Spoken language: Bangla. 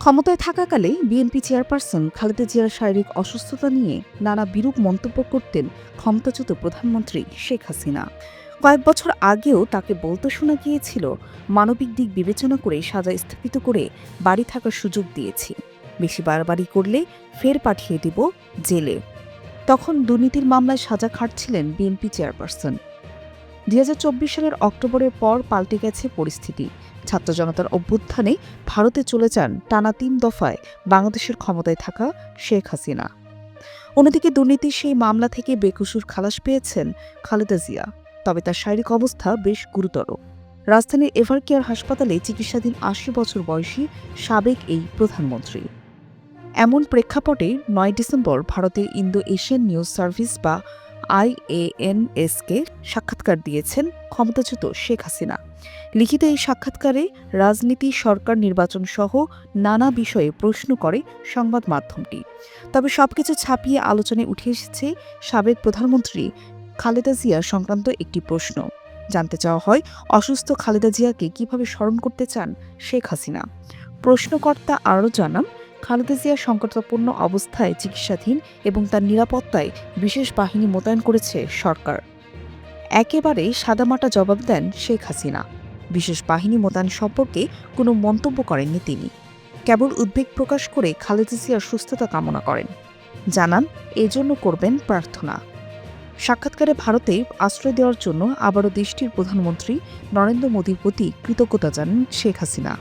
ক্ষমতায় থাকাকালে বিএনপি চেয়ারপারসন খালেদা জিয়ার শারীরিক অসুস্থতা নিয়ে নানা বিরূপ মন্তব্য করতেন ক্ষমতাচ্যুত প্রধানমন্ত্রী শেখ হাসিনা। কয়েক বছর আগেও তাকে বলতে শোনা গিয়েছিল, মানবিক দিক বিবেচনা করে সাজা স্থগিত করে বাড়ি থাকার সুযোগ দিয়েছি, বেশি বাড়াবাড়ি করলে ফের পাঠিয়ে দেব জেলে। তখন দুর্নীতির মামলায় সাজা খাটছিলেন বিএনপি চেয়ারপারসন। ২০২৪ সালের অক্টোবরের পর পাল্টে গেছে পরিস্থিতি। ছাত্র জনতার অভ্যুত্থানে ভারতে চলে যান টানা ৩ দফায় বাংলাদেশের ক্ষমতায় থাকা শেখ হাসিনা। অন্যদিকে দুর্নীতির সেই মামলা থেকে বেকসুর খালাস পেয়েছেন খালেদা জিয়া, তবে তার শারীরিক অবস্থা বেশ গুরুতর। রাজধানীর এভারকেয়ার হাসপাতালে চিকিৎসাধীন ৮০ বছর বয়সী সাবেক এই প্রধানমন্ত্রী। এমন প্রেক্ষাপটে ৯ ডিসেম্বর ভারতের ইন্দো এশিয়ান নিউজ সার্ভিস বা IANSকে সাক্ষাৎকার দিয়েছেন ক্ষমতাচ্যুত শেখ হাসিনা। লিখিত এই সাক্ষাৎকারে রাজনীতি, সরকার নির্বাচন সহ নানা বিষয়ে প্রশ্ন করে সংবাদ মাধ্যমটি। তবে সবকিছু ছাপিয়ে আলোচনায় উঠে এসেছে সাবেক প্রধানমন্ত্রী খালেদা জিয়া সংক্রান্ত একটি প্রশ্ন। জানতে চাওয়া হয়, অসুস্থ খালেদা জিয়াকে কিভাবে স্মরণ করতে চান শেখ হাসিনা। প্রশ্নকর্তা আরও জানান, খালেদা জিয়া সংকটাপন্ন অবস্থায় চিকিৎসাধীন এবং তার নিরাপত্তায় বিশেষ বাহিনী মোতায়েন করেছে সরকার। একেবারে সাদামাটা জবাব দেন শেখ হাসিনা। বিশেষ বাহিনী মোতায়েন সম্পর্কে কোনো মন্তব্য করেননি তিনি। কেবল উদ্বেগ প্রকাশ করে খালেদা জিয়ার সুস্থতা কামনা করেন। জানান, এজন্য করবেন প্রার্থনা। সাক্ষাৎকারে ভারতে আশ্রয় দেওয়ার জন্য আবারও দেশটির প্রধানমন্ত্রী নরেন্দ্র মোদির প্রতি কৃতজ্ঞতা জানান শেখ হাসিনা।